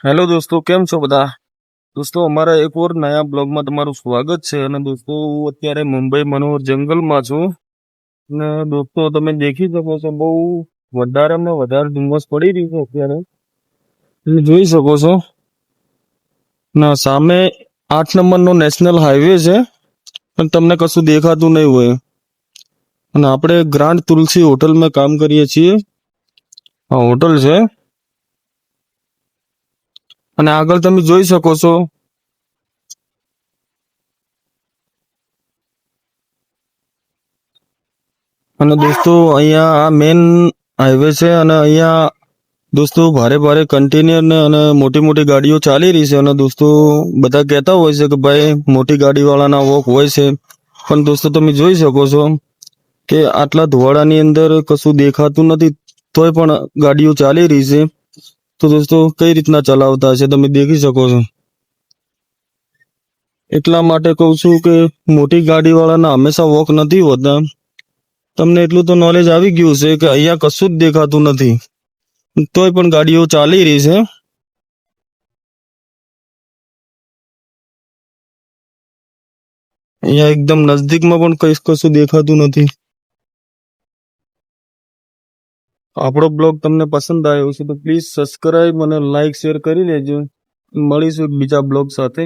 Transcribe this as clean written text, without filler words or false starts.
Hello દોસ્તો, કેમ છો બધા? દોસ્તો, અમારા એક ઓર નયા બ્લોગમાં તમારું સ્વાગત છે. અને દોસ્તો, હું અત્યારે મુંબઈ મનોહર જંગલમાં છું. અને દોસ્તો, તમે દેખી શકો છો, બહુ વધારેમાં વધારે ધુમ્મસ પડી રહી છે અત્યારે. તમે જોઈ શકો છો. ના સામે 8 નંબરનો નેશનલ હાઈવે છે, પણ તમને કશું દેખાતું નહીં હોય. અને આપણે ગ્રાન્ડ તુલસી હોટલમાં કામ કરીએ છીએ. આ હોટલ છે. અને આગળ તમે જોઈ શકો છો. અને દોસ્તો, અહીંયા આ મેન હાઈવે છે. અને અહીંયા દોસ્તો ભારે ભારે કન્ટેનર ને અને મોટી મોટી ગાડીઓ ચાલી રહી છે. અને દોસ્તો બધા કહેતા હોય છે કે ભાઈ મોટી ગાડીવાળાના વોક હોય છે, પણ દોસ્તો તમે જોઈ શકો છો કે આટલા ધુવાડાની અંદર કશું દેખાતું નથી, તોય પણ ગાડીઓ ચાલી રહી છે. તો દોસ્તો કઈ રીતના ચલાવતા હશે તમે દેખી શકો છો. એટલા માટે કહું છું કે મોટી ગાડીવાળાના હંમેશા વોક નથી હોતા. તમને એટલું તો નોલેજ આવી ગયું છે કે અહીંયા કશું જ દેખાતું નથી, તોય પણ ગાડીઓ ચાલી રહી છે. અહીંયા એકદમ નજદીકમાં પણ કઈ કશું દેખાતું નથી. આપણો બ્લોગ તમને પસંદ આવ્યો છે તો પ્લીઝ સબસ્ક્રાઇબ અને લાઈક શેર કરી લેજો. મળીશું એક બીજા બ્લોગ સાથે.